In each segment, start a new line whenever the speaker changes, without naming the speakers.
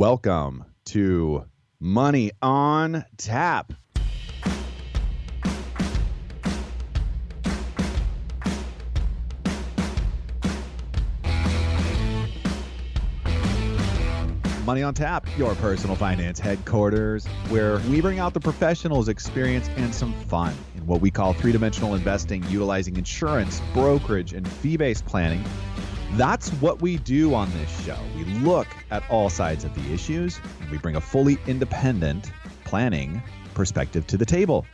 Welcome to Money on Tap. Money on Tap, your personal finance headquarters, where we bring out the professionals' experience and some fun in what we call three-dimensional investing, utilizing insurance, brokerage, and fee-based planning. That's what we do on this show. We look at all sides of the issues, and we bring a fully independent planning perspective to the table.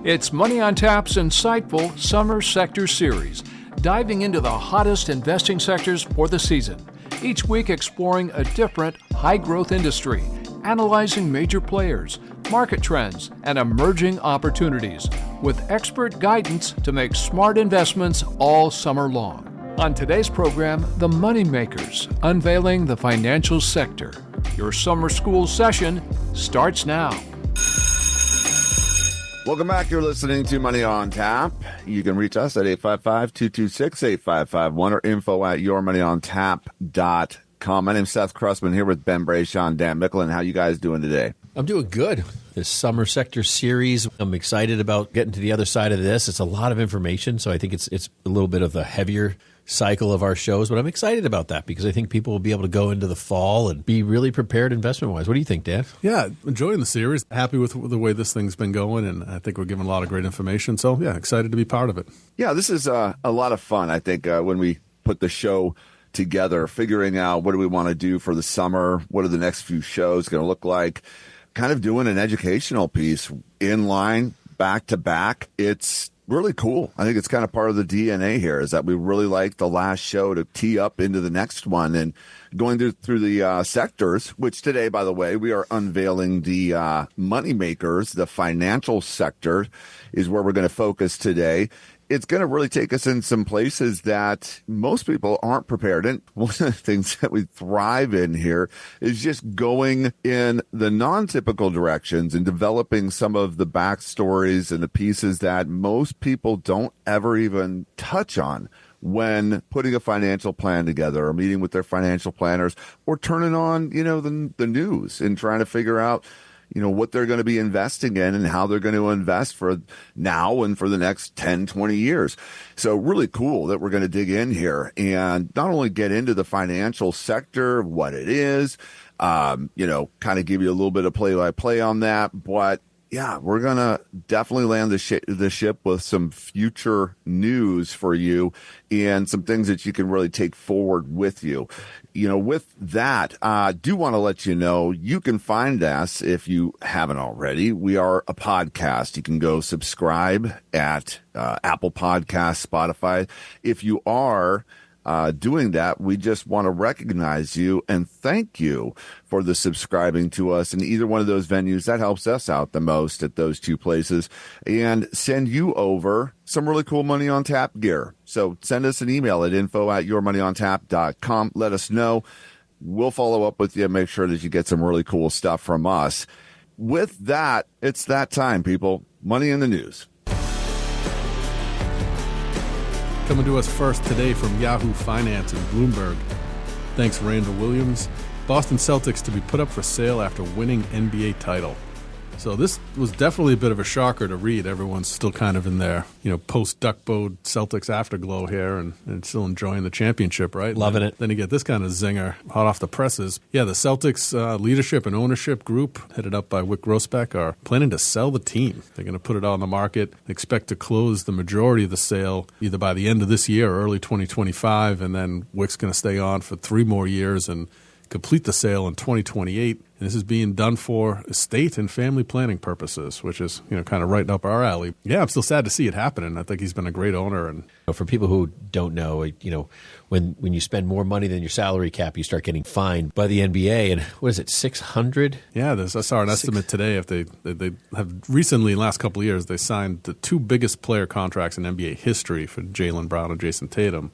It's Money on Tap's insightful Summer Sector Series, diving into the hottest investing sectors for the season. Each week exploring a different high-growth industry, analyzing major players, market trends, and emerging opportunities, with expert guidance to make smart investments all summer long. On today's program, The Moneymakers, Unveiling the Financial Sector. Your summer school session starts now.
Welcome back. You're listening to Money on Tap. You can reach us at 855-226-8551 or info@yourmoneyontap.com. My name's Seth Cressman here with Ben Brayshaw and Dan Micklin. How you guys doing today?
I'm doing good. This Summer Sector Series, I'm excited about getting to the other side of this. It's a lot of information, so I think it's a little bit of the heavier cycle of our shows, but I'm excited about that because I think people will be able to go into the fall and be really prepared investment-wise. What do you think, Dan?
Yeah, enjoying the series. Happy with the way this thing's been going, and I think we're giving a lot of great information. So, yeah, excited to be part of it.
Yeah, this is a lot of fun, I think, when we put the show together, figuring out what do we want to do for the summer, what are the next few shows going to look like, kind of doing an educational piece in line, back to back. It's really cool. I think it's kind of part of the DNA here is that we really like the last show to tee up into the next one and going through the sectors, which today, by the way, we are unveiling the money makers. The financial sector is where we're going to focus today. It's going to really take us in some places that most people aren't prepared in. One of the things that we thrive in here is just going in the non-typical directions and developing some of the backstories and the pieces that most people don't ever even touch on when putting a financial plan together or meeting with their financial planners or turning on, the news and trying to figure out what they're going to be investing in and how they're going to invest for now and for the next 10, 20 years. So really cool that we're going to dig in here and not only get into the financial sector, what it is, kind of give you a little bit of play-by-play on that, but yeah, we're going to definitely land the ship with some future news for you and some things that you can really take forward with you. With that, I do want to let you know you can find us if you haven't already. We are a podcast. You can go subscribe at Apple Podcasts, Spotify. If you are doing that, we just want to recognize you and thank you for the subscribing to us in either one of those venues. That helps us out the most at those two places and send you over some really cool Money on Tap gear. So send us an email at info@yourmoneyontap.com. Let us know. We'll follow up with you and make sure that you get some really cool stuff from us. With that, it's that time, people. Money in the news.
Coming to us first today from Yahoo Finance and Bloomberg. Thanks, Randall Williams. Boston Celtics to be put up for sale after winning NBA title. So this was definitely a bit of a shocker to read. Everyone's still kind of in their, post-Duckbow Celtics afterglow here and still enjoying the championship, right?
Loving it.
Then you get this kind of zinger hot off the presses. Yeah, the Celtics leadership and ownership group, headed up by Wyc Grousbeck, are planning to sell the team. They're going to put it on the market, expect to close the majority of the sale either by the end of this year or early 2025, and then Wyc's going to stay on for 3 more years and complete the sale in 2028. And this is being done for estate and family planning purposes, which is, kind of right up our alley. Yeah, I'm still sad to see it happening. I think he's been a great owner. And
for people who don't know, when you spend more money than your salary cap, you start getting fined by the NBA. And what is it, 600?
Yeah, I saw an estimate today. If they have recently, in the last couple of years, they signed the 2 biggest player contracts in NBA history for Jaylen Brown and Jason Tatum.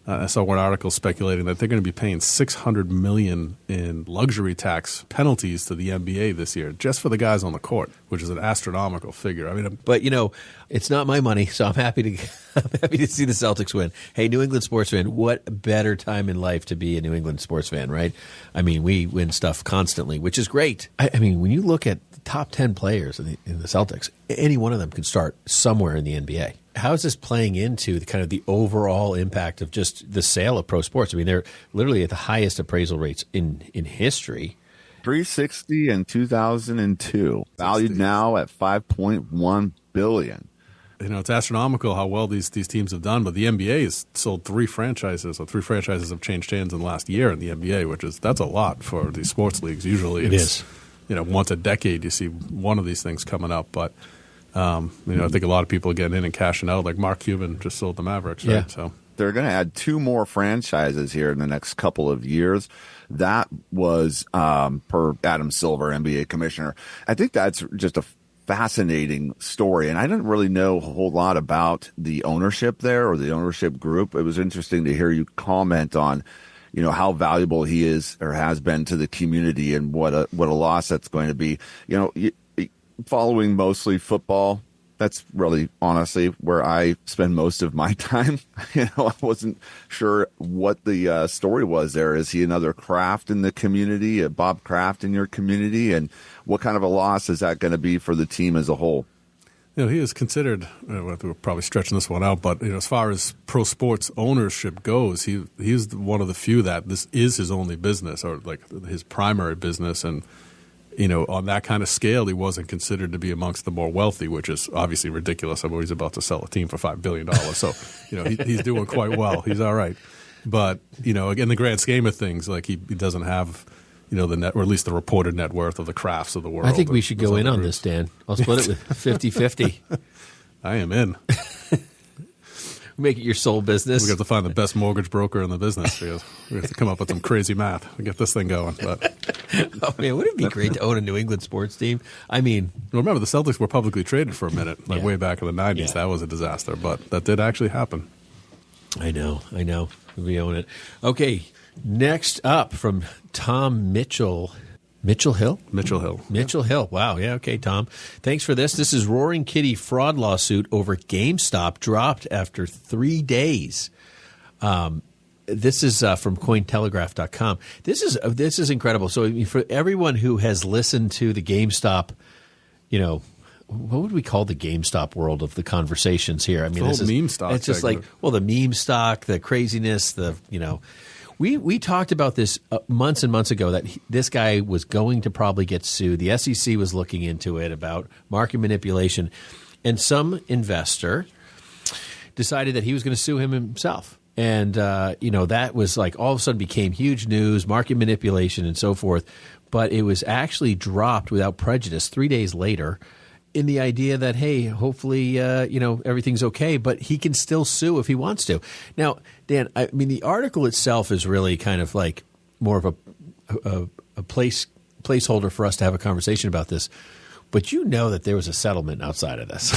I saw one article speculating that they're going to be paying $600 million in luxury tax penalties to the NBA this year, just for the guys on the court, which is an astronomical figure. I mean,
But, it's not my money, so I'm happy to see the Celtics win. Hey, New England sports fan, what better time in life to be a New England sports fan, right? I mean, we win stuff constantly, which is great. I mean, when you look at the top 10 players in the Celtics, any one of them could start somewhere in the NBA. How is this playing into the kind of the overall impact of just the sale of pro sports? I mean, they're literally at the highest appraisal rates in history.
360 in 2002, valued now at $5.1 billion.
It's astronomical how well these teams have done, but the NBA has sold 3 franchises, or 3 franchises have changed hands in the last year in the NBA, that's a lot for these sports leagues. Usually it's, once a decade you see one of these things coming up, but I think a lot of people are getting in and cashing out, like Mark Cuban just sold the Mavericks, right?
Yeah.
So
They're going to add 2 more franchises here in the next couple of years. That was per Adam Silver, NBA commissioner. I think that's just a fascinating story. And I didn't really know a whole lot about the ownership there or the ownership group. It was interesting to hear you comment on, how valuable he is or has been to the community and what a loss that's going to be. Following mostly football, that's really honestly where I spend most of my time. I wasn't sure what the story was there. Is he another Kraft in the community, a Bob Kraft in your community? And what kind of a loss is that going to be for the team as a whole?
He is considered, we're probably stretching this one out, but as far as pro sports ownership goes, he's one of the few that this is his only business or like his primary business. And on that kind of scale, he wasn't considered to be amongst the more wealthy, which is obviously ridiculous. I mean, he's about to sell a team for $5 billion. So, he's doing quite well. He's all right. But, in the grand scheme of things, like he doesn't have, the net, or at least the reported net worth of the Crafts of the world.
I think we should go in on this, Dan. I'll split it with 50-50.
I am in.
Make it your sole business.
We have to find the best mortgage broker in the business because we have to come up with some crazy math to get this thing going. But
oh man, wouldn't it be great to own a New England sports team? I mean,
remember the Celtics were publicly traded for a minute, way back in the 90s. Yeah. That was a disaster, but that did actually happen.
I know. We own it. Okay, next up from Tom Mitchell. Mitchell Hill. Wow. Yeah. Okay, Tom. Thanks for this. This is Roaring Kitty fraud lawsuit over GameStop dropped after 3 days. This is from Cointelegraph.com. This is incredible. So for everyone who has listened to the GameStop, what would we call the GameStop world of the conversations here? I mean,
this is meme stock.
It's just
segment.
the meme stock, the craziness, We talked about this months and months ago that this guy was going to probably get sued. The SEC was looking into it about market manipulation, and some investor decided that he was going to sue him himself. And, that was like all of a sudden became huge news, market manipulation and so forth. But it was actually dropped without prejudice 3 days later in the idea that, hey, hopefully, everything's okay, but he can still sue if he wants to. Now, Dan, I mean, the article itself is really kind of like more of a placeholder for us to have a conversation about this. But that there was a settlement outside of this.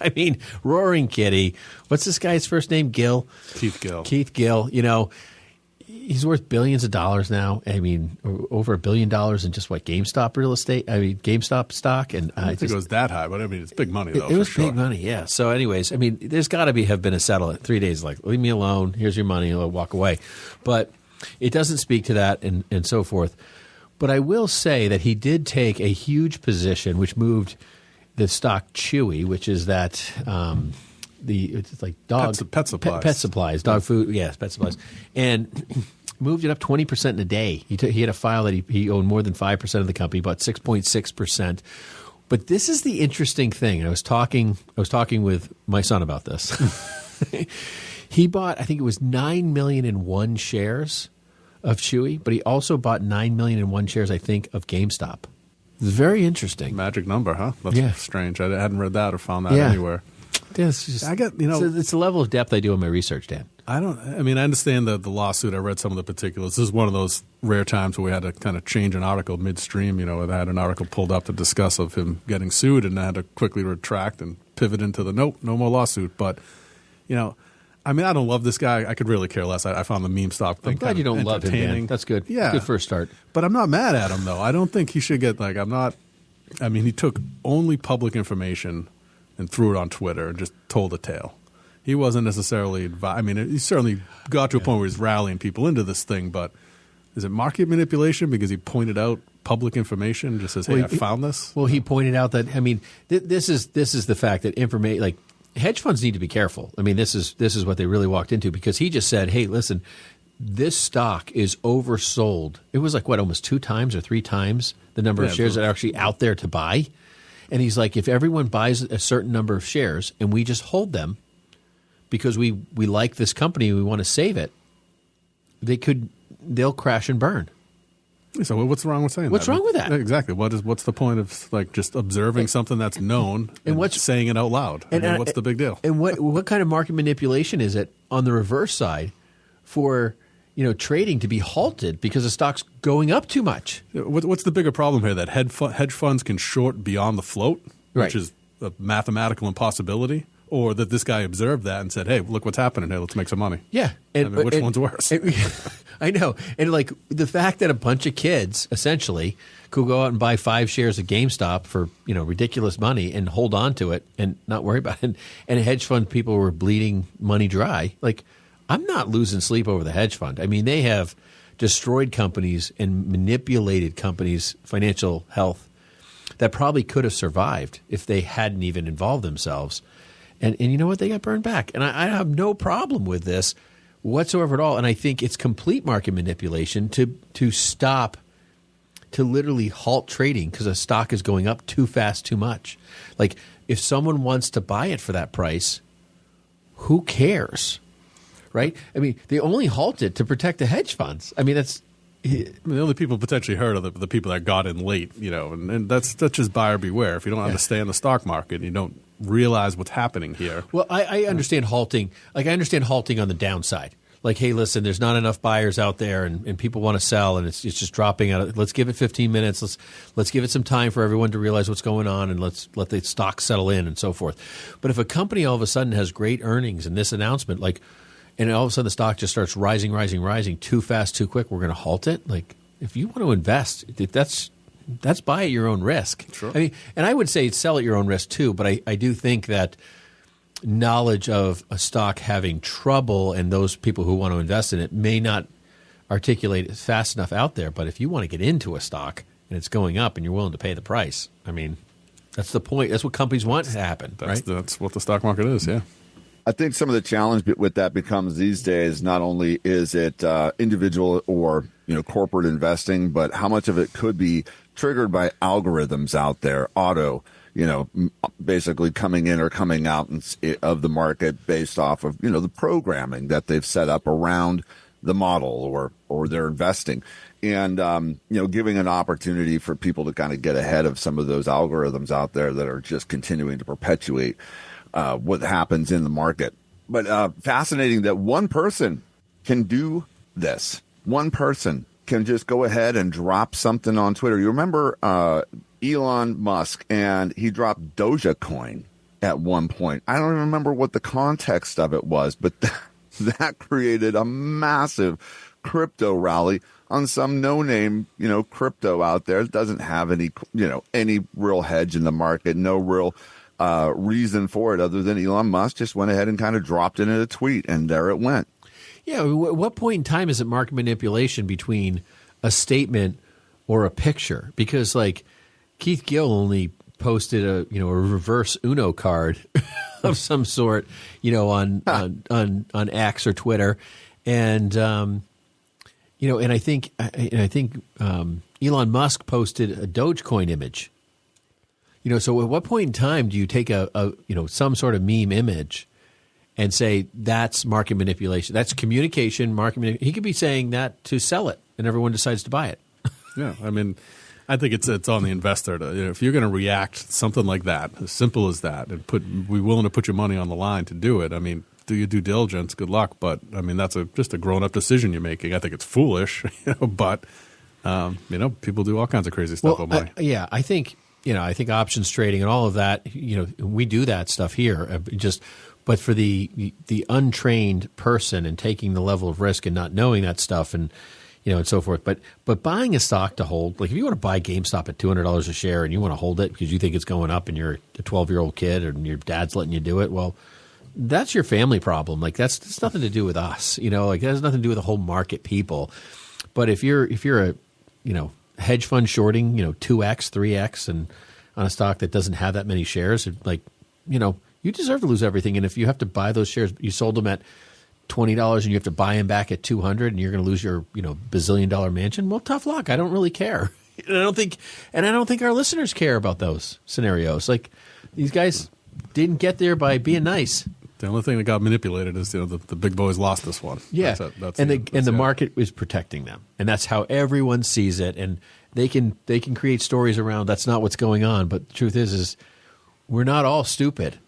I mean, Roaring Kitty, what's this guy's first name? Gill?
Keith Gill.
He's worth billions of dollars now. I mean, over $1 billion in just GameStop real estate. I mean, GameStop stock. And
I don't think it was that high, but I mean, it's big money though.
It was big money, yeah. So, anyways, I mean, there's got to have been a settlement. 3 days, like, leave me alone. Here's your money. I'll walk away. But it doesn't speak to that and so forth. But I will say that he did take a huge position, which moved the stock Chewy, which is that. It's like dog
pet supplies.
Pet supplies, dog food, yes, pet supplies, and moved it up 20% in a day. He had a file that he owned more than 5% of the company, bought 6.6%. But this is the interesting thing. And I was talking with my son about this. He bought, I think it was 9,000,001 shares of Chewy, but he also bought 9,000,001 shares, I think, of GameStop. It's very interesting.
Magic number, huh? That's strange. I hadn't read that or found that anywhere.
Yeah, it's the level of depth I do in my research, Dan.
I understand the lawsuit. I read some of the particulars. This is one of those rare times where we had to kind of change an article midstream. I had an article pulled up to discuss of him getting sued, and I had to quickly retract and pivot into no more lawsuit. But, I mean, I don't love this guy. I could really care less. I found the meme stock thing.
I'm glad you don't love him, man. That's good.
Yeah.
Good first start.
But I'm not mad at him, though. I don't think he should get, like, I mean, he took only public information and threw it on Twitter and just told a tale. He wasn't necessarily, I mean, he certainly got to a point where he's rallying people into this thing, but is it market manipulation because he pointed out public information, just says, hey, I found this?
Well, he pointed out that, I mean, this is the fact that information, like, hedge funds need to be careful. I mean, this is what they really walked into, because he just said, hey, listen, this stock is oversold. It was like, what, almost 2 times or 3 times the number of shares that are actually out there to buy. And he's like, if everyone buys a certain number of shares and we just hold them because we like this company, we want to save it, they'll crash and burn.
So what's wrong with saying that?
What's wrong with that?
Exactly. What's the point of, like, just observing something that's known and saying it out loud? I mean, what's the big deal?
And what kind of market manipulation is it on the reverse side for trading to be halted because the stock's going up too much?
What's the bigger problem here? That hedge funds can short beyond the float, which is a mathematical impossibility? Or that this guy observed that and said, hey, look what's happening here. Let's make some money.
Yeah.
Which one's worse?
I know. And like the fact that a bunch of kids essentially could go out and buy 5 shares of GameStop for ridiculous money and hold on to it and not worry about it. And hedge fund people were bleeding money dry. Like, I'm not losing sleep over the hedge fund. I mean, they have destroyed companies and manipulated companies' financial health that probably could have survived if they hadn't even involved themselves. And you know what? They got burned back. And I have no problem with this whatsoever at all. And I think it's complete market manipulation to stop, to literally halt trading because a stock is going up too fast, too much. Like, if someone wants to buy it for that price, who cares? Right? I mean, they only halt it to protect the hedge funds. I mean, that's...
the only people potentially hurt are the people that got in late, and that's just buyer beware. If you don't understand the stock market, you don't realize what's happening here.
Well, I understand halting. Like, I understand halting on the downside. Like, hey, listen, there's not enough buyers out there, and people want to sell, and it's just dropping out. Let's give it 15 minutes. Let's give it some time for everyone to realize what's going on, and let's let the stock settle in and so forth. But if a company all of a sudden has great earnings and this announcement, like, and all of a sudden the stock just starts rising too fast, too quick, we're going to halt it. Like, if you want to invest, that's buy at your own risk.
Sure.
I mean, and I would say sell at your own risk too, but I do think that knowledge of a stock having trouble and those people who want to invest in it may not articulate it fast enough out there. But if you want to get into a stock and it's going up and you're willing to pay the price, I mean, that's the point. That's what companies want to happen, right?
That's what the stock market is, yeah.
I think some of the challenge with that becomes these days, not only is it individual or corporate investing, but how much of it could be triggered by algorithms out there, basically coming in or coming out of the market based off of the programming that they've set up around the model or their investing, and giving an opportunity for people to kind of get ahead of some of those algorithms out there that are just continuing to perpetuate what happens in the market. But fascinating that one person can do this. One person can just go ahead and drop something on Twitter. You remember Elon Musk, and he dropped Dogecoin at one point. I don't even remember what the context of it was, but that created a massive crypto rally on some no-name, crypto out there. It doesn't have any real hedge in the market, no real reason for it other than Elon Musk just went ahead and kind of dropped it in a tweet, and there it went.
Yeah, at what point in time is it market manipulation between a statement or a picture? Because like Keith Gill only posted a reverse Uno card of some sort, on X or Twitter, and and I think Elon Musk posted a Dogecoin image. So at what point in time do you take a some sort of meme image and say that's market manipulation? That's communication, market manipulation. He could be saying that to sell it, and everyone decides to buy it.
Yeah, I mean, I think it's on the investor to, if you're going to react something like that, as simple as that, and be willing to put your money on the line to do it. I mean, do your due diligence. Good luck, but I mean that's just a grown-up decision you're making. I think it's foolish, but people do all kinds of crazy stuff with money.
I think. I think options trading and all of that, we do that stuff here. Just But for the untrained person and taking the level of risk and not knowing that stuff and and so forth. But buying a stock to hold, like if you want to buy GameStop at $200 a share and you want to hold it because you think it's going up and you're a 12-year-old kid and your dad's letting you do it, well, that's your family problem. Like that's nothing to do with us. Like it has nothing to do with the whole market people. But if you're a hedge fund shorting 2x, 3x and on a stock that doesn't have that many shares, you deserve to lose everything. And if you have to buy those shares, you sold them at $20 and you have to buy them back at $200 and you're going to lose your bazillion-dollar mansion, well, tough luck. I don't really care. I don't think our listeners care about those scenarios. Like these guys didn't get there by being nice.
The only thing that got manipulated is the big boys lost this one.
Yeah, and the market is protecting them, and that's how everyone sees it. And they can create stories around that's not what's going on. But the truth is we're not all stupid.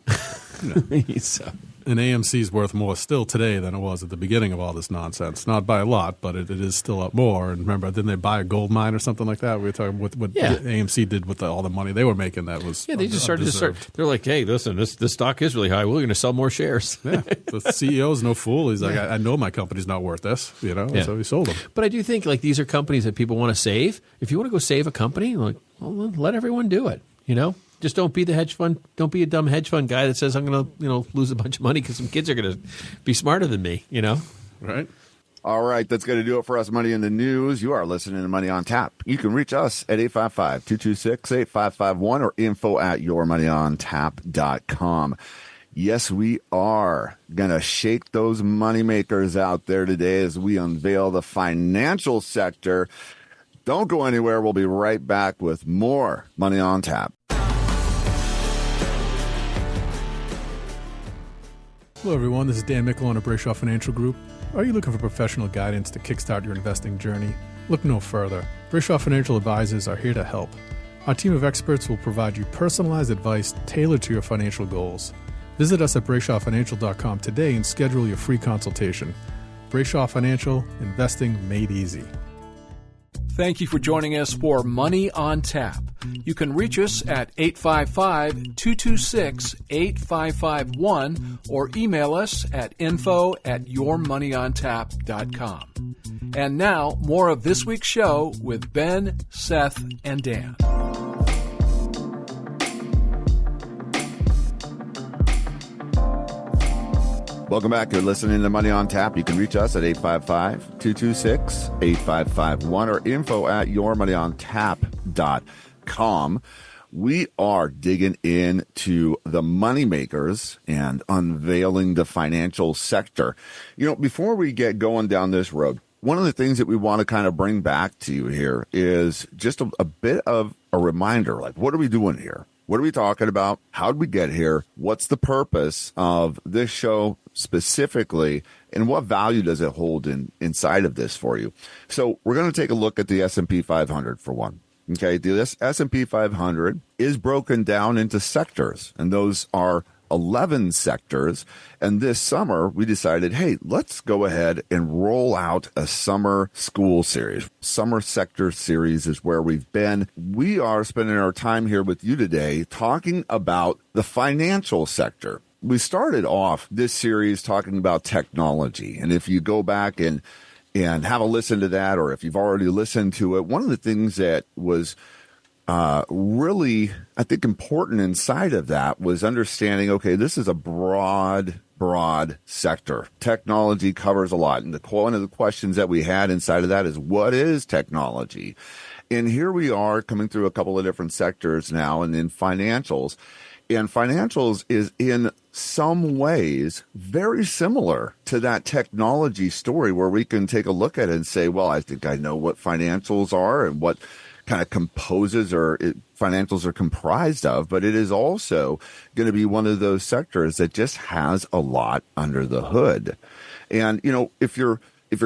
So.
And AMC is worth more still today than it was at the beginning of all this nonsense. Not by a lot, but it is still up more. And remember, didn't they buy a gold mine or something like that? We were talking what AMC did with all the money they were making. That was
they just started. They're like, hey, listen, this stock is really high. We're going to sell more shares.
Yeah, the CEO's no fool. He's like, I know my company's not worth this, so he sold them.
But I do think like these are companies that people want to save. If you want to go save a company, like, well, let everyone do it. Just don't be the hedge fund. Don't be a dumb hedge fund guy that says I'm going to, lose a bunch of money because some kids are going to be smarter than me.
Right.
All right, that's going to do it for us, Money in the News. You are listening to Money on Tap. You can reach us at 855-226-8551 or info@yourmoneyontap.com. Yes, we are going to shake those moneymakers out there today as we unveil the financial sector. Don't go anywhere. We'll be right back with more Money on Tap.
Hello, everyone. This is Dan Mickle on a Brayshaw Financial Group. Are you looking for professional guidance to kickstart your investing journey? Look no further. Brayshaw Financial Advisors are here to help. Our team of experts will provide you personalized advice tailored to your financial goals. Visit us at BrayshawFinancial.com today and schedule your free consultation. Brayshaw Financial, investing made easy.
Thank you for joining us for Money on Tap. You can reach us at 855-226-8551 or email us at info@yourmoneyontap.com. And now, more of this week's show with Ben, Seth, and Dan.
Welcome back. You're listening to Money on Tap. You can reach us at 855-226-8551 or info@yourmoneyontap.com. We are digging into the moneymakers and unveiling the financial sector. Before we get going down this road, one of the things that we want to kind of bring back to you here is just a bit of a reminder, like, what are we doing here? What are we talking about? How did we get here? What's the purpose of this show specifically? And what value does it hold inside of this for you? So we're going to take a look at the S&P 500 for one. Okay, the S&P 500 is broken down into sectors, and those are 11 sectors. And this summer, we decided, hey, let's go ahead and roll out a summer school series. Summer sector series is where we've been. We are spending our time here with you today talking about the financial sector. We started off this series talking about technology. And if you go back and have a listen to that, or if you've already listened to it, one of the things that was really, I think, important inside of that was understanding, okay, this is a broad sector. Technology covers a lot. And one of the questions that we had inside of that is, what is technology? And here we are coming through a couple of different sectors now, and in financials. And financials is in some ways very similar to that technology story, where we can take a look at it and say, well, I think I know what financials are and what kind of financials are comprised of, but it is also going to be one of those sectors that just has a lot under the hood. And, if you're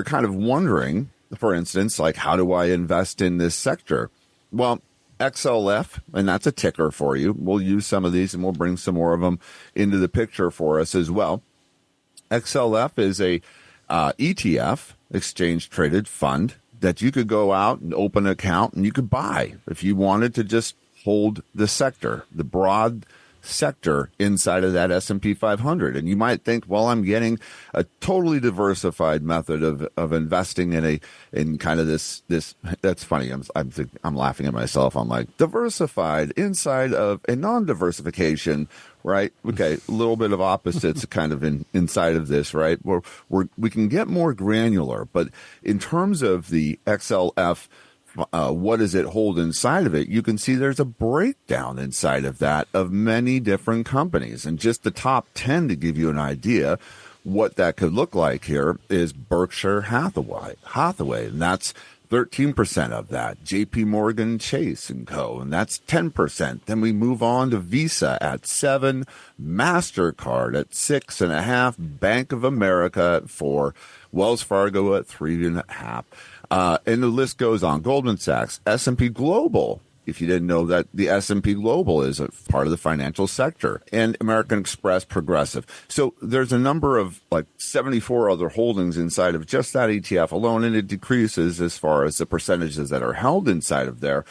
kind of wondering, for instance, like, how do I invest in this sector? Well, XLF, and that's a ticker for you. We'll use some of these and we'll bring some more of them into the picture for us as well. XLF is a ETF, exchange traded fund, that you could go out and open an account and you could buy if you wanted to just hold the sector, the broad sector inside of that S&P 500. And you might think, well, I'm getting a totally diversified method of investing in kind of this. That's funny. I'm laughing at myself. I'm like, diversified inside of a non-diversification, right? Okay, a little bit of opposites kind of inside of this, right? We can get more granular, but in terms of the XLF, what does it hold inside of it? You can see there's a breakdown inside of that of many different companies. And just the top 10 to give you an idea what that could look like here is Berkshire Hathaway, and that's 13% of that. JP Morgan Chase & Co., and that's 10%. Then we move on to Visa at 7%, MasterCard at 6.5%, Bank of America at 4%, Wells Fargo at 3.5%. And the list goes on. Goldman Sachs, S&P Global. If you didn't know that, the S&P Global is a part of the financial sector, and American Express, Progressive. So there's a number of like 74 other holdings inside of just that ETF alone, and it decreases as far as the percentages that are held inside of there.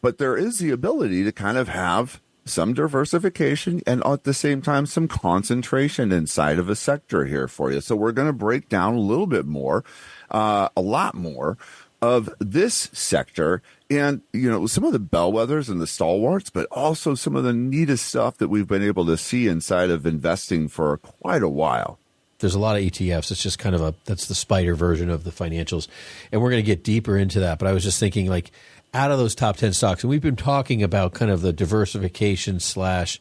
But there is the ability to kind of have some diversification and at the same time some concentration inside of a sector here for you. So we're going to break down a little bit more, a lot more of this sector and, some of the bellwethers and the stalwarts, but also some of the neatest stuff that we've been able to see inside of investing for quite a while.
There's a lot of ETFs. It's just kind of that's the spider version of the financials. And we're going to get deeper into that. But I was just thinking, like, out of those top 10 stocks, and we've been talking about kind of the diversification and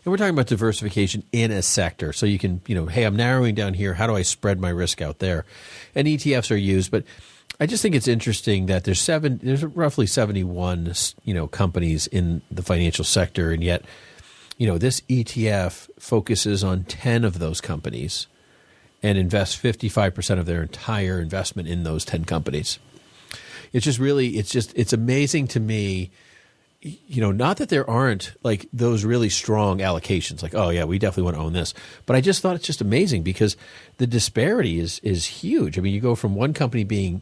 we're talking about diversification in a sector. So you can, hey, I'm narrowing down here. How do I spread my risk out there? And ETFs are used, but I just think it's interesting that there's roughly 71, companies in the financial sector, and yet, this ETF focuses on 10 of those companies and invests 55% of their entire investment in those 10 companies. It's amazing to me, not that there aren't like those really strong allocations, like, oh yeah, we definitely want to own this. But I just thought it's just amazing because the disparity is huge. I mean, you go from one company being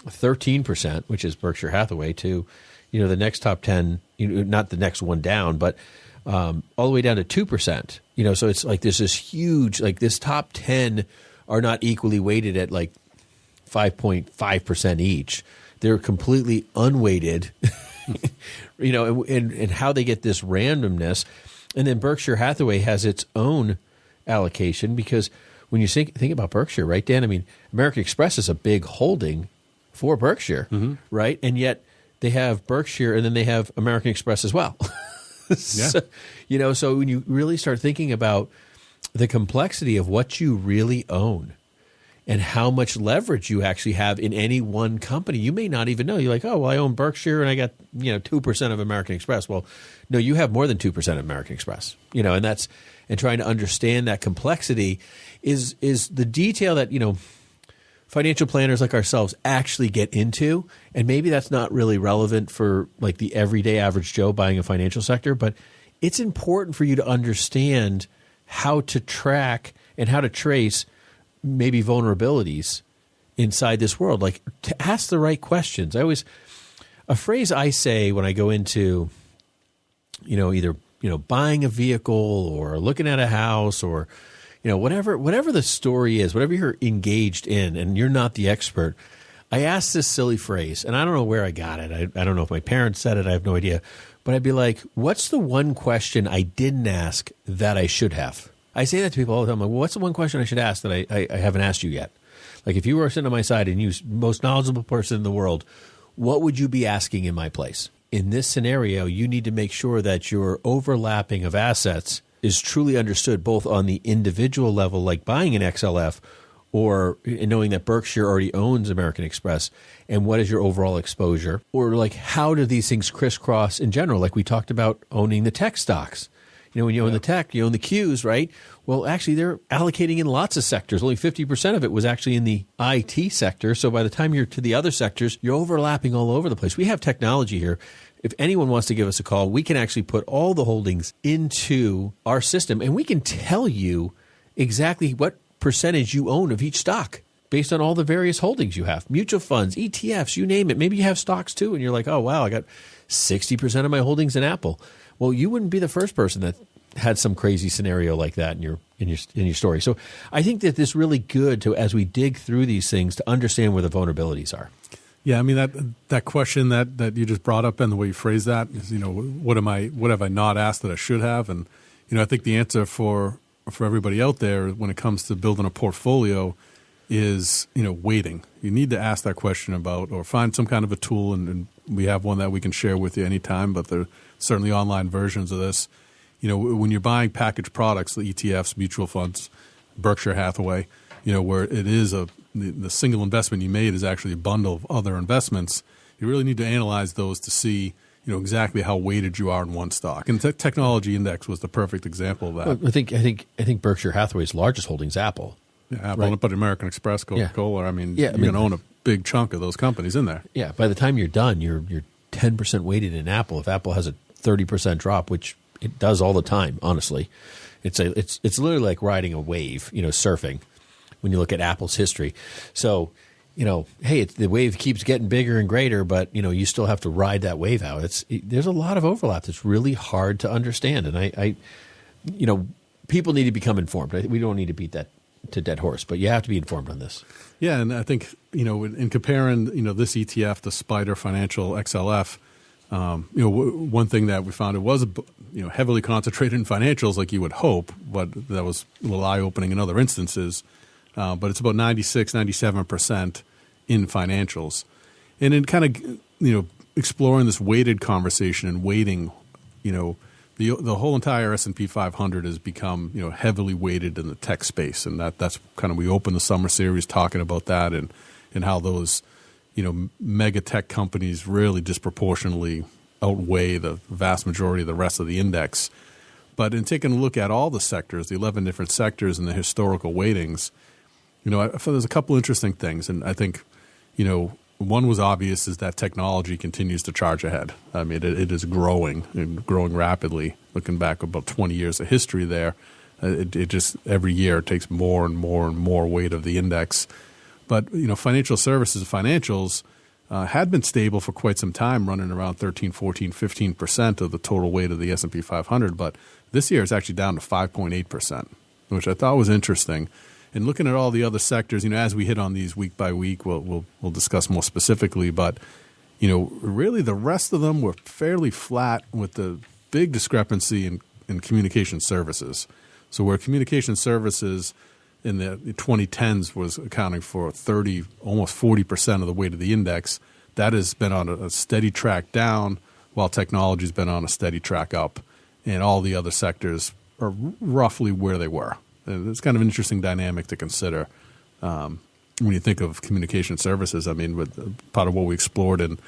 13%, which is Berkshire Hathaway, to, the next top 10, not the next one down, but all the way down to 2%. So it's like there's this huge, like this top 10 are not equally weighted at like 5.5% each. They're completely unweighted, and how they get this randomness. And then Berkshire Hathaway has its own allocation because when you think about Berkshire, right, Dan? I mean, American Express is a big holding for Berkshire, right? And yet they have Berkshire and then they have American Express as well.
Yeah.
So when you really start thinking about the complexity of what you really own and how much leverage you actually have in any one company, you may not even know. You're like, oh, well, I own Berkshire and I got 2% of American Express. Well, no, you have more than 2% of American Express. And trying to understand that complexity is the detail that financial planners like ourselves actually get into. And maybe that's not really relevant for like the everyday average Joe buying a financial sector, but it's important for you to understand how to track and how to trace maybe vulnerabilities inside this world, like to ask the right questions. A phrase I say when I go into, either, buying a vehicle or looking at a house or, whatever the story is, whatever you're engaged in and you're not the expert, I ask this silly phrase, and I don't know where I got it. I don't know if my parents said it. I have no idea. But I'd be like, what's the one question I didn't ask that I should have? I say that to people all the time. I'm like, well, what's the one question I should ask that I haven't asked you yet? Like if you were sitting on my side and you're the most knowledgeable person in the world, what would you be asking in my place? In this scenario, you need to make sure that your overlapping of assets is truly understood both on the individual level, like buying an XLF, or knowing that Berkshire already owns American Express, and what is your overall exposure? Or like how do these things crisscross in general? Like we talked about owning the tech stocks. When you own the tech, you own the Qs, right? Well, actually, they're allocating in lots of sectors. Only 50% of it was actually in the IT sector. So by the time you're to the other sectors, you're overlapping all over the place. We have technology here. If anyone wants to give us a call, we can actually put all the holdings into our system, and we can tell you exactly what percentage you own of each stock based on all the various holdings you have. Mutual funds, ETFs, you name it. Maybe you have stocks too, and you're like, oh, wow, I got 60% of my holdings in Apple. Well, you wouldn't be the first person that had some crazy scenario like that in your story. So I think that it's really good to, as we dig through these things, to understand where the vulnerabilities are.
Yeah, I mean that question that you just brought up and the way you phrase that is, what have I not asked that I should have? And I think the answer for everybody out there when it comes to building a portfolio is waiting. You need to ask that question about, or find some kind of a tool, and we have one that we can share with you anytime. But there are certainly online versions of this. When you're buying packaged products, the ETFs, mutual funds, Berkshire Hathaway, where it is the single investment you made is actually a bundle of other investments. You really need to analyze those to see, exactly how weighted you are in one stock. And the technology index was the perfect example of that.
Well, I think Berkshire Hathaway's largest holding is Apple.
Yeah, Apple, right. But American Express, Coca-Cola. You're going to own a big chunk of those companies in there.
Yeah, by the time you're done, you're 10% weighted in Apple. If Apple has a 30% drop, which it does all the time, honestly, it's literally like riding a wave, surfing. When you look at Apple's history, so hey, the wave keeps getting bigger and greater, but you still have to ride that wave out. There's a lot of overlap that's really hard to understand, and I people need to become informed. We don't need to beat that to dead horse, but you have to be informed on this.
Yeah, and I think in comparing this ETF, the Spider Financial XLF, one thing that we found, it was heavily concentrated in financials, like you would hope, but that was a little eye opening in other instances. But it's about 96, 97% in financials. And in kind of, exploring this weighted conversation and weighting, the whole entire S&P 500 has become, heavily weighted in the tech space. And that's kind of, we opened the summer series talking about that and how those, mega tech companies really disproportionately outweigh the vast majority of the rest of the index. But in taking a look at all the sectors, the 11 different sectors and the historical weightings, I thought there's a couple interesting things, and I think, one was obvious is that technology continues to charge ahead. I mean, it is growing and growing rapidly. Looking back about 20 years of history there, it just every year it takes more and more and more weight of the index. But financial services, financials had been stable for quite some time, running around 13, 14, 15% of the total weight of the S&P 500. But this year it's actually down to 5.8%, which I thought was interesting. And looking at all the other sectors, as we hit on these week by week, we'll discuss more specifically. But, really the rest of them were fairly flat, with the big discrepancy in communication services. So where communication services in the 2010s was accounting for 30, almost 40% of the weight of the index, that has been on a steady track down, while technology's been on a steady track up. And all the other sectors are roughly where they were. It's kind of an interesting dynamic to consider when you think of communication services. I mean, with part of what we explored in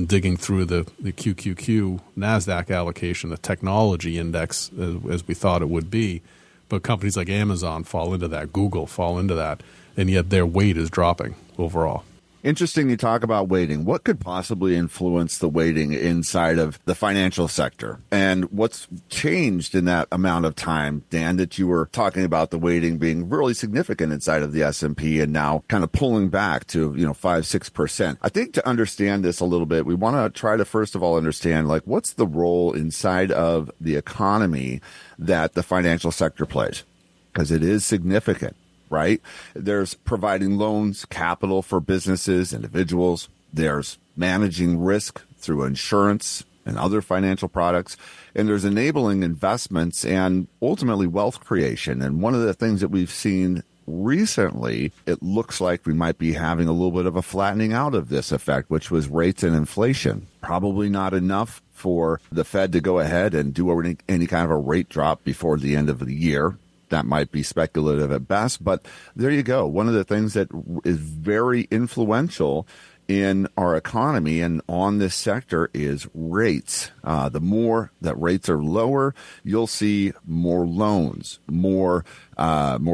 digging through the QQQ NASDAQ allocation, the technology index, as we thought it would be. But companies like Amazon fall into that, Google fall into that, and yet their weight is dropping overall.
Interesting you talk about weighting. What could possibly influence the weighting inside of the financial sector? And what's changed in that amount of time, Dan, that you were talking about the weighting being really significant inside of the S&P and now kind of pulling back to, 5-6%. I think to understand this a little bit, we want to try to first of all understand, what's the role inside of the economy that the financial sector plays? Because it is significant. Right? There's providing loans, capital for businesses, individuals. There's managing risk through insurance and other financial products. And there's enabling investments and ultimately wealth creation. And one of the things that we've seen recently, it looks like we might be having a little bit of a flattening out of this effect, which was rates and inflation. Probably not enough for the Fed to go ahead and do any kind of a rate drop before the end of the year. That might be speculative at best, but there you go. One of the things that is very influential in our economy and on this sector is rates. The more that rates are lower, you'll see more loans, more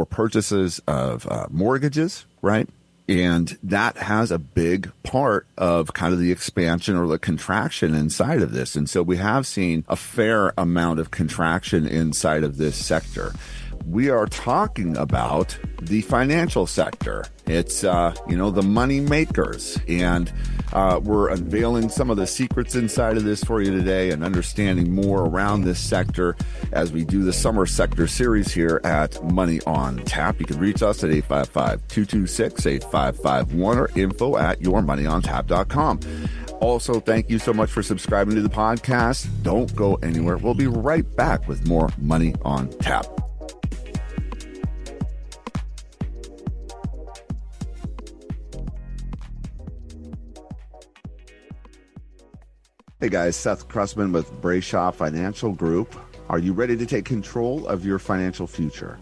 purchases of mortgages, right? And that has a big part of kind of the expansion or the contraction inside of this. And so we have seen a fair amount of contraction inside of this sector. we are talking about the financial sector. It's, the money makers. And we're unveiling some of the secrets inside of this for you today and understanding more around this sector as we do the summer sector series here at Money on Tap. You can reach us at 855-226-8551 or info@yourmoneyontap.com. Also, thank you so much for subscribing to the podcast. Don't go anywhere. We'll be right back with more Money on Tap. Hey guys, Seth Cressman with Brayshaw Financial Group. Are you ready to take control of your financial future?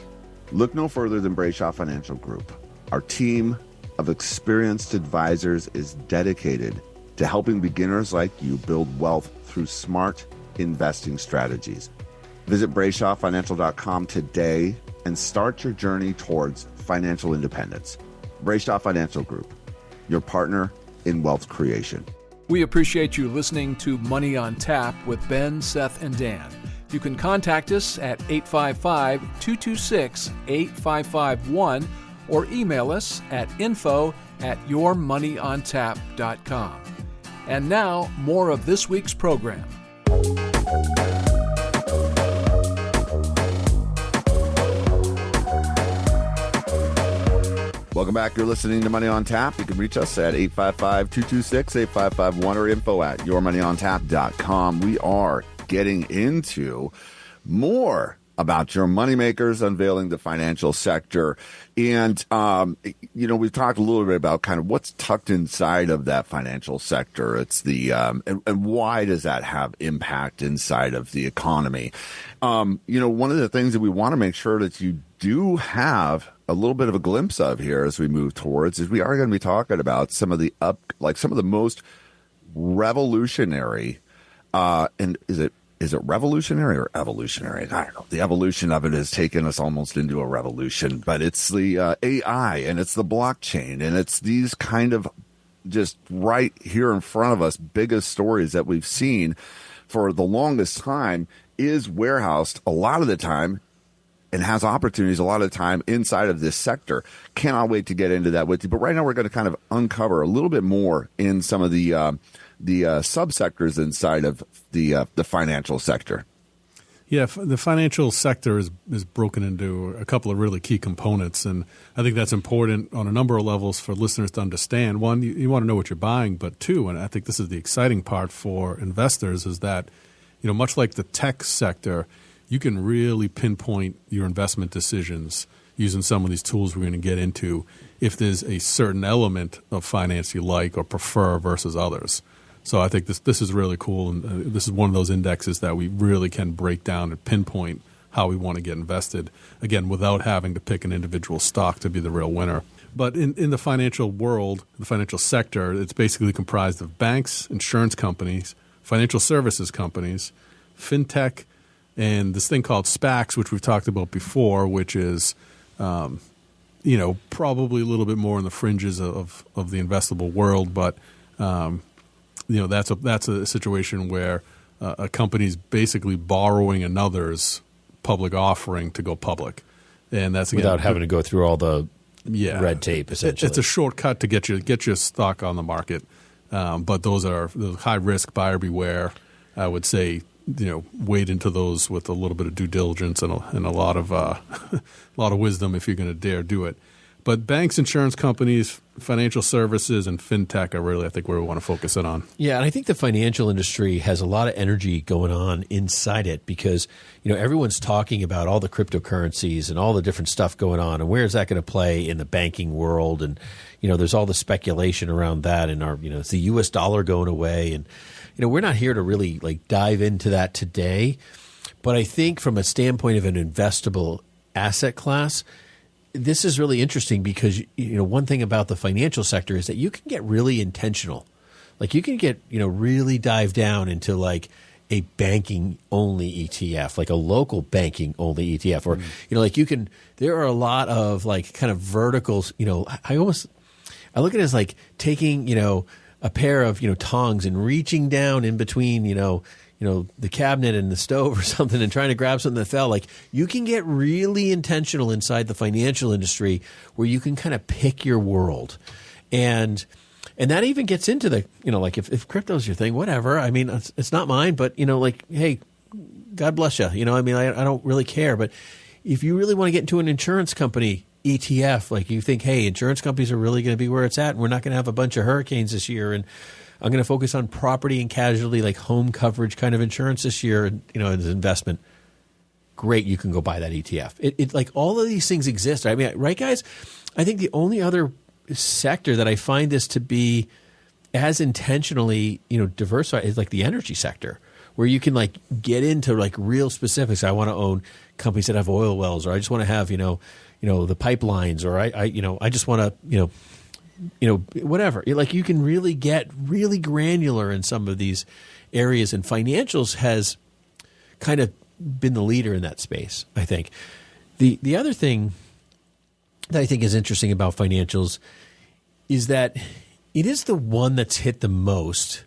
Look no further than Brayshaw Financial Group. Our team of experienced advisors is dedicated to helping beginners like you build wealth through smart investing strategies. Visit BrayshawFinancial.com today and start your journey towards financial independence. Brayshaw Financial Group, your partner in wealth creation.
We appreciate you listening to Money on Tap with Ben, Seth, and Dan. You can contact us at 855-226-8551 or email us at info@yourmoneyontap.com. And now, more of this week's program.
Welcome back. You're listening to Money on Tap. You can reach us at 855-226-8551 or info@yourmoneyontap.com. We are getting into more about your moneymakers, unveiling the financial sector. And, we've talked a little bit about kind of what's tucked inside of that financial sector. It's the, and why does that have impact inside of the economy? One of the things that we want to make sure that you do have a little bit of a glimpse of here as we move towards is we are going to be talking about some of the most revolutionary, and is it revolutionary or evolutionary? I don't know. The evolution of it has taken us almost into a revolution, but it's the AI and it's the blockchain and it's these kind of just right here in front of us biggest stories that we've seen for the longest time is warehoused a lot of the time and has opportunities a lot of the time inside of this sector. Cannot wait to get into that with you. But right now we're going to kind of uncover a little bit more in some of the subsectors inside of the financial sector.
Yeah, the financial sector is broken into a couple of really key components, and I think that's important on a number of levels for listeners to understand. One, you want to know what you're buying, but two, and I think this is the exciting part for investors, is that, much like the tech sector, you can really pinpoint your investment decisions using some of these tools we're going to get into if there's a certain element of finance you like or prefer versus others. So I think this is really cool, and this is one of those indexes that we really can break down and pinpoint how we want to get invested, again, without having to pick an individual stock to be the real winner. But in the financial world, the financial sector, it's basically comprised of banks, insurance companies, financial services companies, fintech, and this thing called SPACs, which we've talked about before, which is, probably a little bit more in the fringes of the investable world. But, that's a situation where a company's basically borrowing another's public offering to go public. And that's again,
without having to go through all the red tape, essentially. It's
a shortcut to get your stock on the market. But those are high risk, buyer beware. I would say, wade into those with a little bit of due diligence and a lot of wisdom if you're going to dare do it. But banks, insurance companies, financial services, and fintech are really, I think, where we want to focus in on.
Yeah, and I think the financial industry has a lot of energy going on inside it because, everyone's talking about all the cryptocurrencies and all the different stuff going on, and where is that going to play in the banking world? And, there's all the speculation around that, and it's the U.S. dollar going away, and we're not here to really dive into that today, but I think from a standpoint of an investable asset class, this is really interesting because one thing about the financial sector is that you can get really intentional. You can get really dive down into a banking only ETF, like a local banking only ETF, or there are a lot of kind of verticals. I look at it as taking a pair of tongs and reaching down in between the cabinet and the stove or something and trying to grab something that fell. Like, you can get really intentional inside the financial industry where you can kind of pick your world. And that even gets into the, like if crypto's your thing, whatever. I mean, it's not mine, but, hey, God bless you. I mean, I don't really care. But if you really want to get into an insurance company ETF, like you think, hey, insurance companies are really going to be where it's at, and we're not going to have a bunch of hurricanes this year, and I'm going to focus on property and casualty, like home coverage kind of insurance this year, and, as an investment. Great, you can go buy that ETF. It like all of these things exist. I mean, right, guys? I think the only other sector that I find this to be as intentionally, diversified is like the energy sector, where you can like get into like real specifics. I want to own companies that have oil wells, or I just want to have, the pipelines, or I just want to, whatever. Like, you can really get really granular in some of these areas, and financials has kind of been the leader in that space, I think. The other thing that I think is interesting about financials is that it is the one that's hit the most,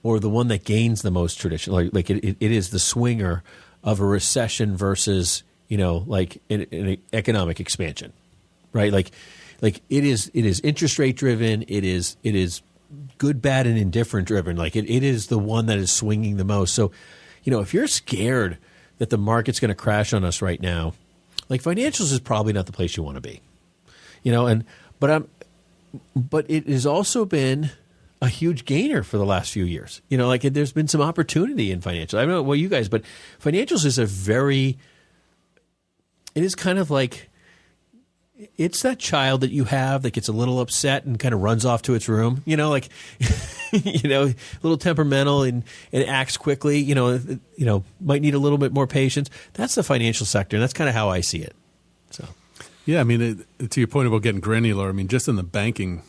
or the one that gains the most tradition. Like it is the swinger of a recession versus, like an economic expansion, right? Like it is interest rate driven. It is good, bad, and indifferent driven. Like it is the one that is swinging the most. So, if you're scared that the market's going to crash on us right now, like, financials is probably not the place you want to be, but it has also been a huge gainer for the last few years. There's been some opportunity in financials. I don't know about you guys, but financials is it is kind of like, it's that child that you have that gets a little upset and kind of runs off to its room, a little temperamental and acts quickly, might need a little bit more patience. That's the financial sector, and that's kind of how I see it. So,
yeah, I mean, to your point about getting granular, I mean, just in the banking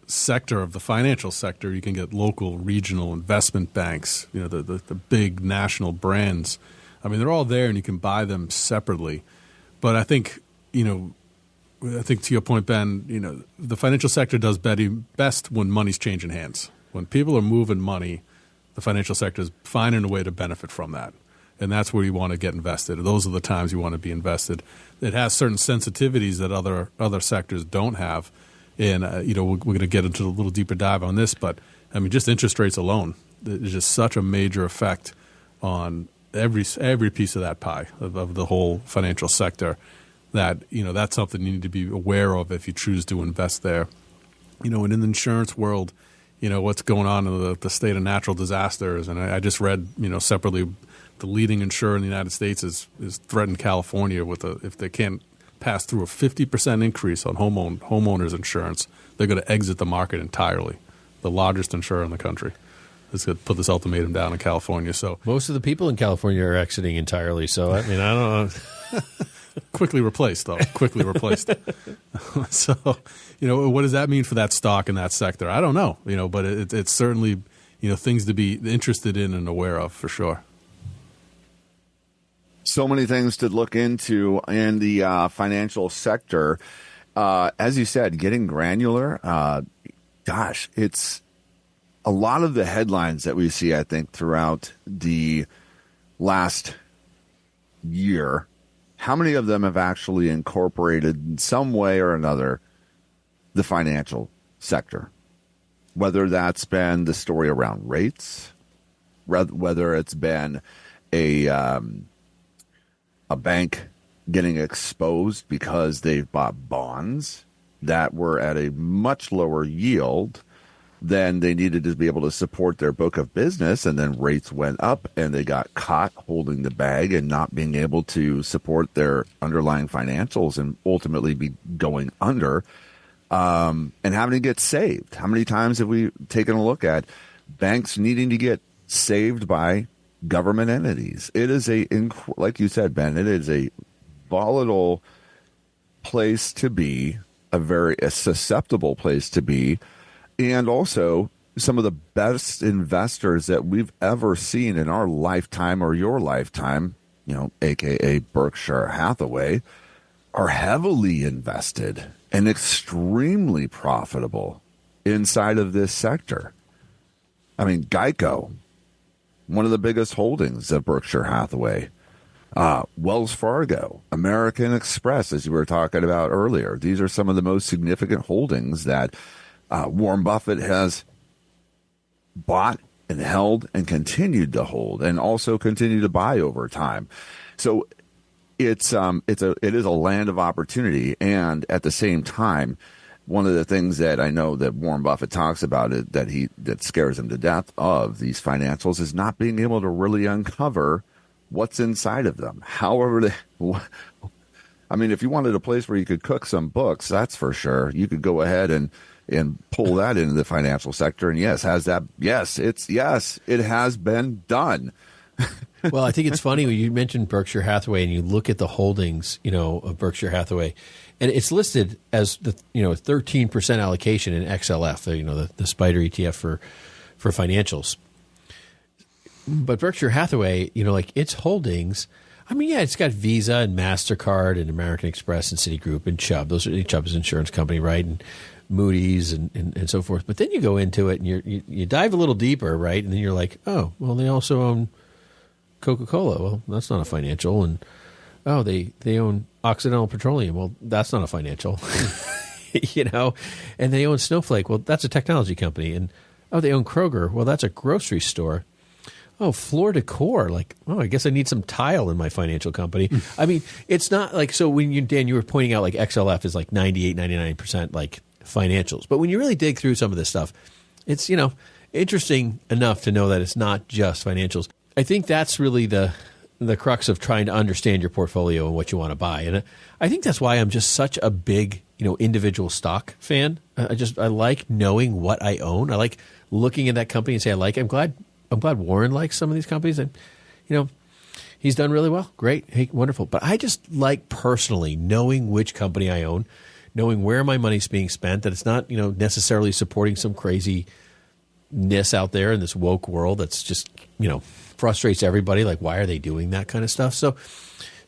sector of the financial sector, you can get local, regional investment banks, the big national brands. I mean, they're all there, and you can buy them separately. But I think, to your point, Ben, the financial sector does best when money's changing hands. When people are moving money, the financial sector is finding a way to benefit from that. And that's where you want to get invested. Those are the times you want to be invested. It has certain sensitivities that other sectors don't have. And, we're going to get into a little deeper dive on this. But, I mean, just interest rates alone, there's just such a major effect on every piece of that pie of the whole financial sector, that, that's something you need to be aware of if you choose to invest there. And in the insurance world, what's going on in the state of natural disasters. And I just read, separately, the leading insurer in the United States is threatened California with if they can't pass through a 50% increase on homeowners insurance, they're going to exit the market entirely. The largest insurer in the country is going to put this ultimatum down in California. So most
of the people in California are exiting entirely. So, I mean, I don't know.
Quickly replaced, though. Quickly replaced. So, what does that mean for that stock in that sector? I don't know. But it's certainly, things to be interested in and aware of, for sure.
So many things to look into in the financial sector. As you said, getting granular, it's a lot of the headlines that we see, I think, throughout the last year. How many of them have actually incorporated in some way or another the financial sector? Whether that's been the story around rates, whether it's been a bank getting exposed because they've bought bonds that were at a much lower yield than they needed to be able to support their book of business, and then rates went up and they got caught holding the bag and not being able to support their underlying financials and ultimately be going under and having to get saved. How many times have we taken a look at banks needing to get saved by government entities? It is like you said, Ben, it is a volatile place to be, a very susceptible place to be, and also some of the best investors that we've ever seen in our lifetime or your lifetime, AKA Berkshire Hathaway, are heavily invested and extremely profitable inside of this sector. I mean, Geico one of the biggest holdings of Berkshire Hathaway. Wells Fargo, American Express, as you were talking about earlier. These are some of the most significant holdings that Warren Buffett has bought and held and continued to hold, and also continue to buy over time. So it is a land of opportunity, and at the same time, one of the things that I know that Warren Buffett talks about that scares him to death of these financials is not being able to really uncover what's inside of them. However, if you wanted a place where you could cook some books, that's for sure. You could go ahead and pull that into the financial sector. And it has been done.
Well, I think it's funny when you mentioned Berkshire Hathaway and you look at the holdings, of Berkshire Hathaway, and it's listed as the 13% allocation in XLF, the spider ETF for financials. But Berkshire Hathaway, its holdings, it's got Visa and MasterCard and American Express and Citigroup and Chubb. Chubb is an insurance company, right? And Moody's and so forth. But then you go into it and you dive a little deeper, right? And then you're like, oh, well, they also own Coca-Cola. Well, that's not a financial. And oh, they own Occidental Petroleum. Well, that's not a financial. And they own Snowflake. Well, that's a technology company. And oh, they own Kroger. Well, that's a grocery store. Oh, Floor Decor. I guess I need some tile in my financial company. It's not like, so when Dan, you were pointing out XLF is 98, 99% financials. But when you really dig through some of this stuff, it's, interesting enough to know that it's not just financials. I think that's really the crux of trying to understand your portfolio and what you want to buy. And I think that's why I'm just such a big, individual stock fan. I like knowing what I own. I like looking at that company and say, I like it. I'm glad Warren likes some of these companies, and he's done really well. Great, hey, wonderful. But I just like personally knowing which company I own, knowing where my money's being spent. That it's not necessarily supporting some craziness out there in this woke world that's just frustrates everybody. Why are they doing that kind of stuff? So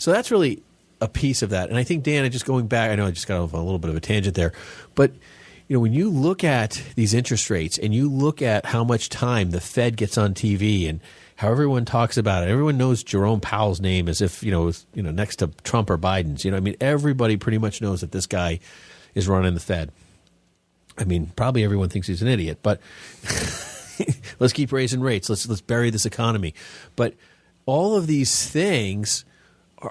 that's really a piece of that. And I think, Dan, just going back, I know I just got off on a little bit of a tangent there, but when you look at these interest rates and you look at how much time the Fed gets on TV and how everyone talks about it, everyone knows Jerome Powell's name as if, next to Trump or Biden's. Everybody pretty much knows that this guy is running the Fed. Probably everyone thinks he's an idiot, but let's keep raising rates. Let's bury this economy. But all of these things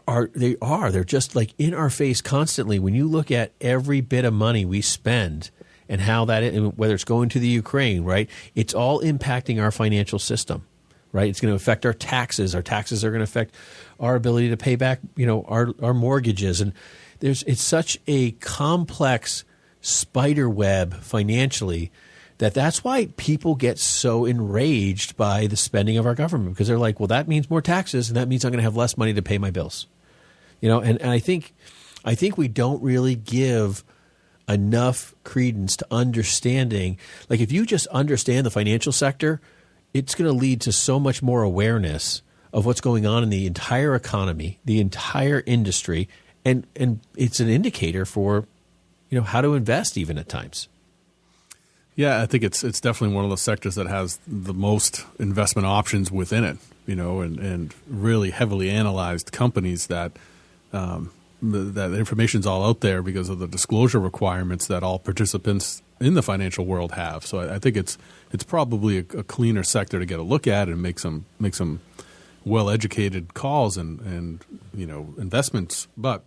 they're just in our face constantly. When you look at every bit of money we spend, and how whether it's going to the Ukraine, right? It's all impacting our financial system, right? It's going to affect our taxes. Our taxes are going to affect our ability to pay back, our mortgages. And it's such a complex spider web financially that's why people get so enraged by the spending of our government, because they're like, well, that means more taxes, and that means I'm going to have less money to pay my bills. And I think we don't really give enough credence to understanding. If you just understand the financial sector, it's going to lead to so much more awareness of what's going on in the entire economy, the entire industry, and it's an indicator for, how to invest even at times.
Yeah, I think it's definitely one of those sectors that has the most investment options within it, and really heavily analyzed companies that that information's all out there because of the disclosure requirements that all participants in the financial world have. So I think it's probably a cleaner sector to get a look at and make some well-educated calls and investments. But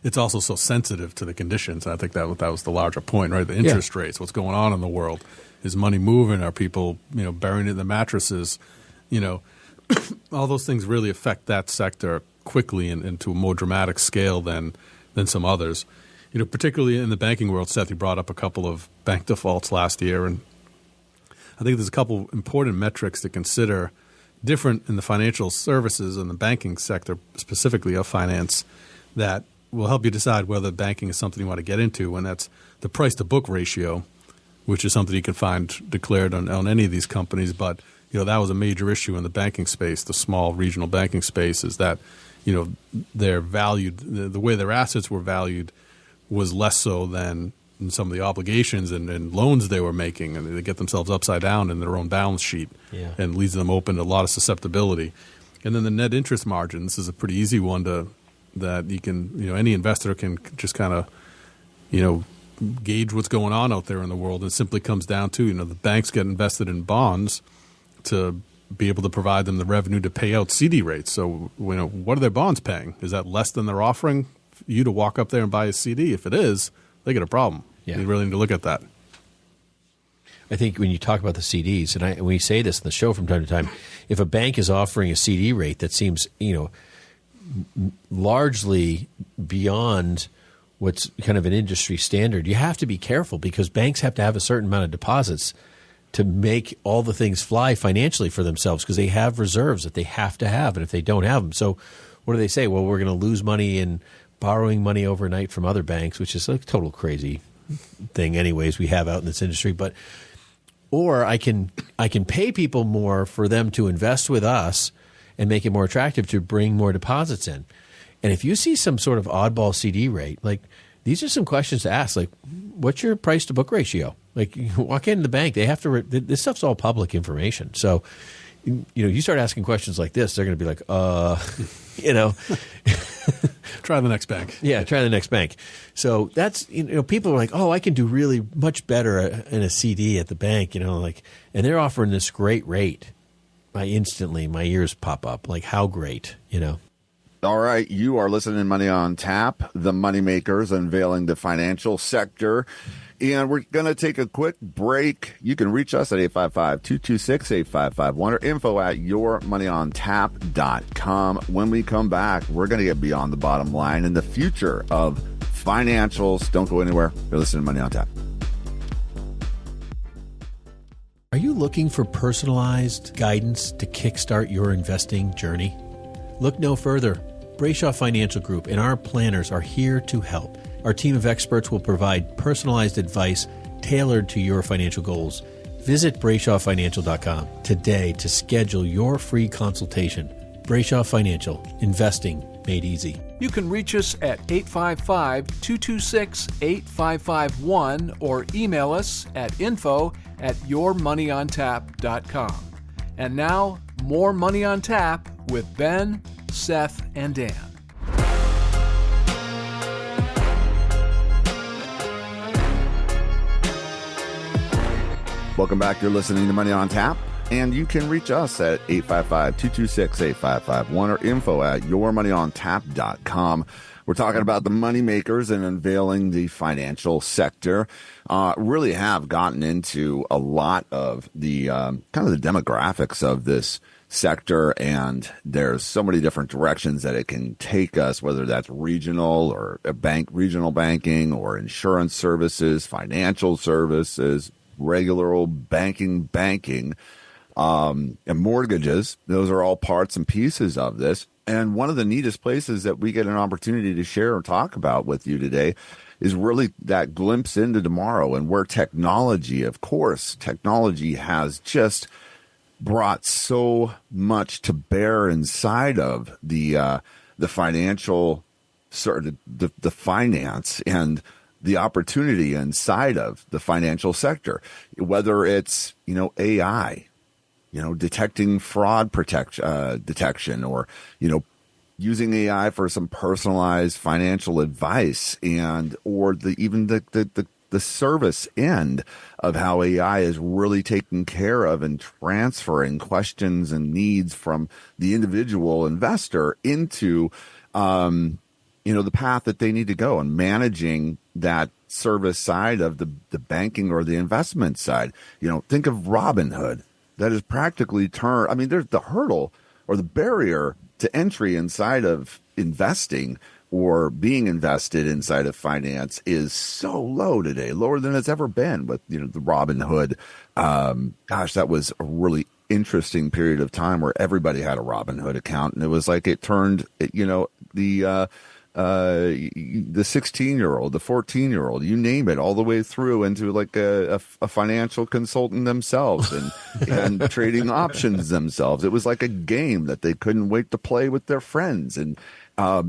it's also so sensitive to the conditions. I think that was the larger point, right? The interest rates, what's going on in the world. Is money moving? Are people burying it in the mattresses? All those things really affect that sector quickly and to a more dramatic scale than some others. Particularly in the banking world, Seth, you brought up a couple of bank defaults last year, and I think there's a couple important metrics to consider different in the financial services and the banking sector, specifically of finance, that will help you decide whether banking is something you want to get into, and that's the price-to-book ratio, which is something you can find declared on any of these companies. But that was a major issue in the banking space, the small regional banking space, is that they're valued, the way their assets were valued was less so than in some of the obligations and loans they were making, and they get themselves upside down in their own balance sheet, and leaves them open to a lot of susceptibility. And then the net interest margin, this is a pretty easy one that you can, any investor can just kind of, gauge what's going on out there in the world. It simply comes down to, the banks get invested in bonds to be able to provide them the revenue to pay out CD rates. So, what are their bonds paying? Is that less than they're offering you to walk up there and buy a CD? If it is, they get a problem.
Yeah.
You really need to look at that.
I think when you talk about the CDs, and we say this in the show from time to time, if a bank is offering a CD rate that seems, largely beyond what's kind of an industry standard, you have to be careful, because banks have to have a certain amount of deposits to make all the things fly financially for themselves, because they have reserves that they have to have, and if they don't have them. So what do they say? Well, we're going to lose money in borrowing money overnight from other banks, which is a total crazy thing anyways we have out in this industry. Or I can pay people more for them to invest with us and make it more attractive to bring more deposits in. And if you see some sort of oddball CD rate, like, these are some questions to ask, like, what's your price to book ratio? Like, you walk into the bank, they have to, this stuff's all public information. So, you start asking questions like this, they're going to be like,
Try the next bank.
Yeah, try the next bank. So that's, people are like, oh, I can do really much better in a CD at the bank, and they're offering this great rate. My ears pop up, like, how great,
All right, you are listening to Money on Tap, the Moneymakers Unveiling the Financial Sector. And we're going to take a quick break. You can reach us at 855-226-8551 or info@yourmoneyontap.com. When we come back, we're going to get beyond the bottom line and the future of financials. Don't go anywhere. You're listening to Money on Tap.
Are you looking for personalized guidance to kickstart your investing journey? Look no further. Brayshaw Financial Group and our planners are here to help. Our team of experts will provide personalized advice tailored to your financial goals. Visit BrayshawFinancial.com today to schedule your free consultation. Brayshaw Financial, investing made easy.
You can reach us at 855-226-8551 or email us at info@yourmoneyontap.com. And now, more Money on Tap with Ben, Seth, and Dan.
Welcome back. You're listening to Money on Tap, and you can reach us at 855-226-8551 or info@yourmoneyontap.com. We're talking about the moneymakers and unveiling the financial sector. Really have gotten into a lot of the kind of the demographics of this sector, and there's so many different directions that it can take us, whether that's regional or regional banking or insurance services, financial services, regular old banking, and mortgages. Those are all parts and pieces of this. And one of the neatest places that we get an opportunity to share or talk about with you today is really that glimpse into tomorrow, and where technology has just brought so much to bear inside of the financial, sort of the finance and the opportunity inside of the financial sector, whether it's, AI, detecting fraud detection, or, using AI for some personalized financial advice, or even the service end of how AI is really taking care of and transferring questions and needs from the individual investor into, the path that they need to go, and managing that service side of the banking or the investment side. Think of Robinhood. That is practically there's the hurdle or the barrier to entry inside of investing or being invested inside of finance is so low today, lower than it's ever been with, the Robinhood. That was a really interesting period of time where everybody had a Robinhood account, and it was like it turned, the the 16-year-old, the 14-year-old, you name it, all the way through into like a financial consultant themselves and trading options themselves. It was like a game that they couldn't wait to play with their friends. And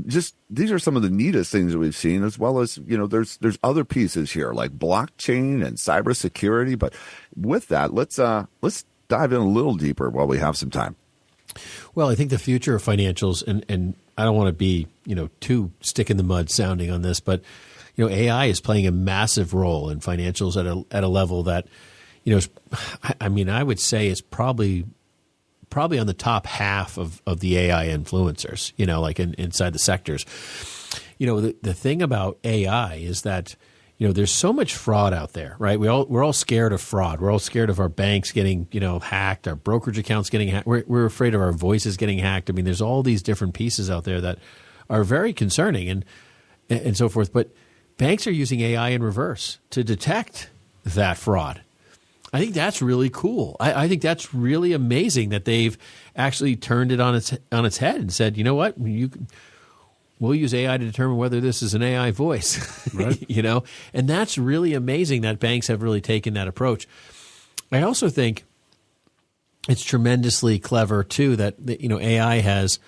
just these are some of the neatest things that we've seen, as well as, there's other pieces here like blockchain and cybersecurity. But with that, let's dive in a little deeper while we have some time.
Well, I think the future of financials, and I don't want to be, too stick in the mud sounding on this, but, AI is playing a massive role in financials at a level that, I would say is probably on the top half of the AI influencers, like inside the sectors. The thing about AI is that, there's so much fraud out there, right? We're all scared of fraud. We're all scared of our banks getting, hacked, our brokerage accounts getting hacked. We're afraid of our voices getting hacked. I mean, there's all these different pieces out there that are very concerning and so forth. But banks are using AI in reverse to detect that fraud. I think that's really cool. I think that's really amazing that they've actually turned it on its head and said, you know what, we'll use AI to determine whether this is an AI voice,
right.
And that's really amazing that banks have really taken that approach. I also think it's tremendously clever too that AI has,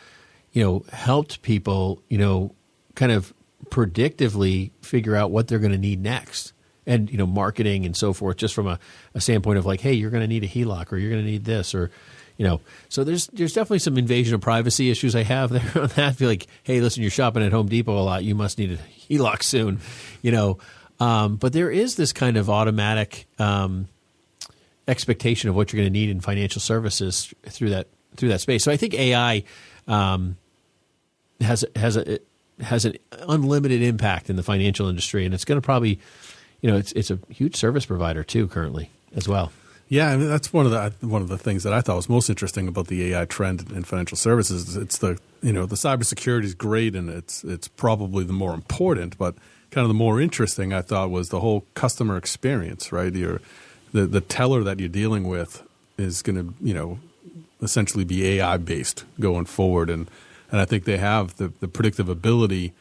helped people, kind of predictively figure out what they're going to need next. And, marketing and so forth, just from a standpoint of like, hey, you're going to need a HELOC or you're going to need this or, so there's definitely some invasion of privacy issues I have there on that. I feel like, hey, listen, you're shopping at Home Depot a lot. You must need a HELOC soon, but there is this kind of automatic expectation of what you're going to need in financial services through that space. So I think AI has an unlimited impact in the financial industry, and it's going to probably, it's a huge service provider too currently as well.
Yeah, I mean, that's one of the things that I thought was most interesting about the AI trend in financial services. It's the cybersecurity is great and it's probably the more important, but kind of the more interesting I thought was the whole customer experience. Right, the teller that you're dealing with is going to essentially be AI based going forward, and I think they have the predictive ability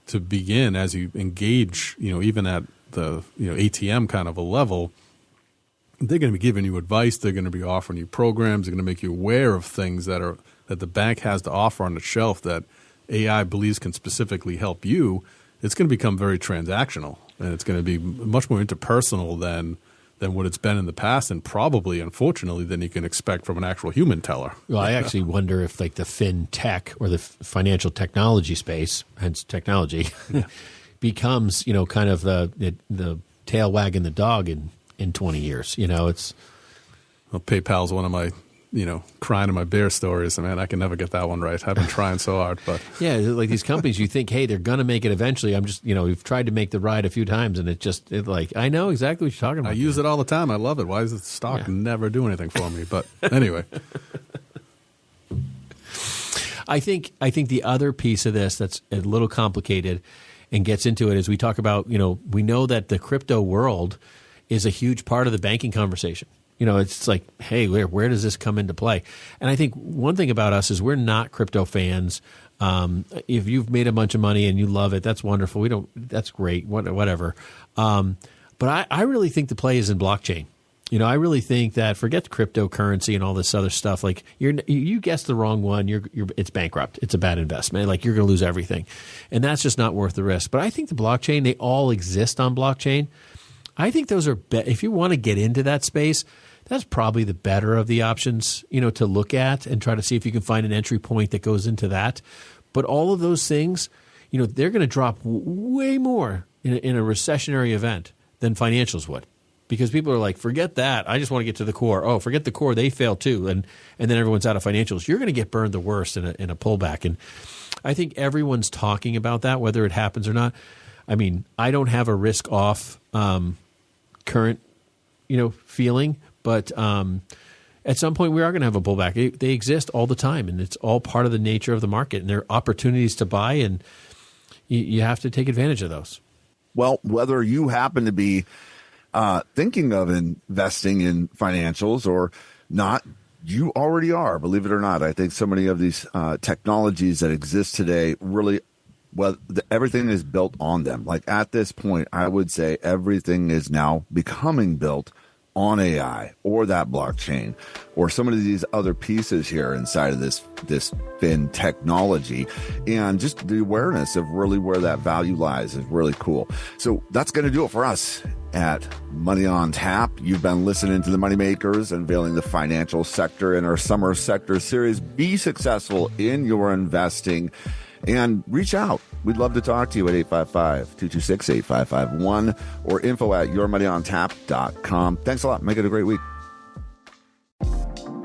to begin as you engage, even at the ATM kind of a level. They're going to be giving you advice. They're going to be offering you programs. They're going to make you aware of things that the bank has to offer on the shelf that AI believes can specifically help you. It's going to become very transactional, and it's going to be much more interpersonal than what it's been in the past, and probably, unfortunately, than you can expect from an actual human teller. Well,
I actually wonder if like the fintech or the financial technology space, hence technology, becomes kind of the tail wagging the dog in 20 years. It's
PayPal's one of my crying in my bear stories. Man, I can never get that one right. I've been trying so hard, but
yeah, like these companies, you think, hey, they're going to make it eventually. I'm just, we've tried to make the ride a few times, and I know exactly what you're talking about.
I use it all the time. I love it. Why does the stock never do anything for me? But anyway.
I think the other piece of this that's a little complicated and gets into it is we talk about, we know that the crypto world is a huge part of the banking conversation. It's like, hey, where does this come into play? And I think one thing about us is we're not crypto fans. If you've made a bunch of money and you love it, that's wonderful. That's great, whatever. But I really think the play is in blockchain. I really think that forget cryptocurrency and all this other stuff. Like you guessed the wrong one. It's bankrupt. It's a bad investment. Like you're going to lose everything, and that's just not worth the risk. But I think the blockchain, they all exist on blockchain. I think those are if you want to get into that space, that's probably the better of the options, to look at and try to see if you can find an entry point that goes into that. But all of those things, they're going to drop way more in a recessionary event than financials would. Because people are like, forget that. I just want to get to the core. Oh, forget the core. They fail too. And then everyone's out of financials. You're going to get burned the worst in a pullback. And I think everyone's talking about that, whether it happens or not. I mean, I don't have a risk off current, feeling. But at some point we are going to have a pullback. They exist all the time, and it's all part of the nature of the market. And there are opportunities to buy, and you have to take advantage of those.
Well, whether you happen to be thinking of investing in financials or not, you already are, believe it or not. I think so many of these technologies that exist today really well, everything is built on them. Like at this point, I would say everything is now becoming built on AI or that blockchain or some of these other pieces here inside of this fin technology. And just the awareness of really where that value lies is really cool. So that's going to do it for us at Money on Tap. You've been listening to the Moneymakers, unveiling the financial sector in our summer sector series. Be successful in your investing and reach out. We'd love to talk to you at 855-226-8551 or info@yourmoneyontap.com. Thanks a lot. Make it a great week.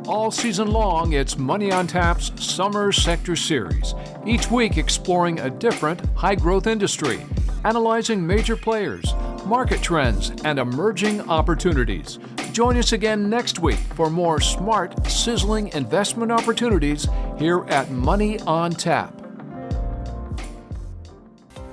All season long, it's Money on Tap's Summer Sector Series. Each week exploring a different high-growth industry, analyzing major players, market trends, and emerging opportunities. Join us again next week for more smart, sizzling investment opportunities here at Money on Tap.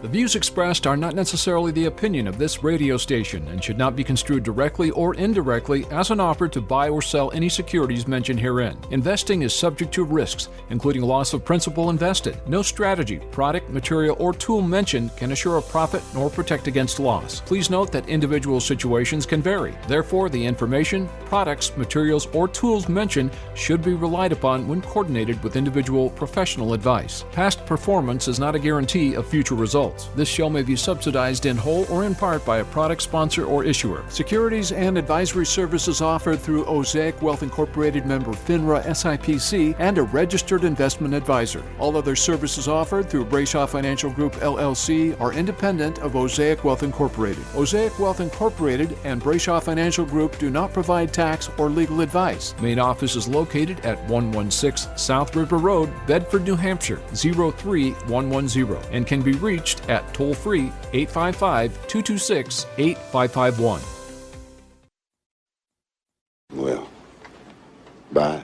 The views expressed are not necessarily the opinion of this radio station and should not be construed directly or indirectly as an offer to buy or sell any securities mentioned herein. Investing is subject to risks, including loss of principal invested. No strategy, product, material, or tool mentioned can assure a profit nor protect against loss. Please note that individual situations can vary. Therefore, the information, products, materials, or tools mentioned should be relied upon when coordinated with individual professional advice. Past performance is not a guarantee of future results. This show may be subsidized in whole or in part by a product sponsor or issuer. Securities and advisory services offered through Osaic Wealth Incorporated, member FINRA SIPC, and a registered investment advisor. All other services offered through Brayshaw Financial Group LLC are independent of Osaic Wealth Incorporated. Osaic Wealth Incorporated and Brayshaw Financial Group do not provide tax or legal advice. Main office is located at 116 South River Road, Bedford, New Hampshire 03110, and can be reached at toll-free 855-226-8551.
Well, bye.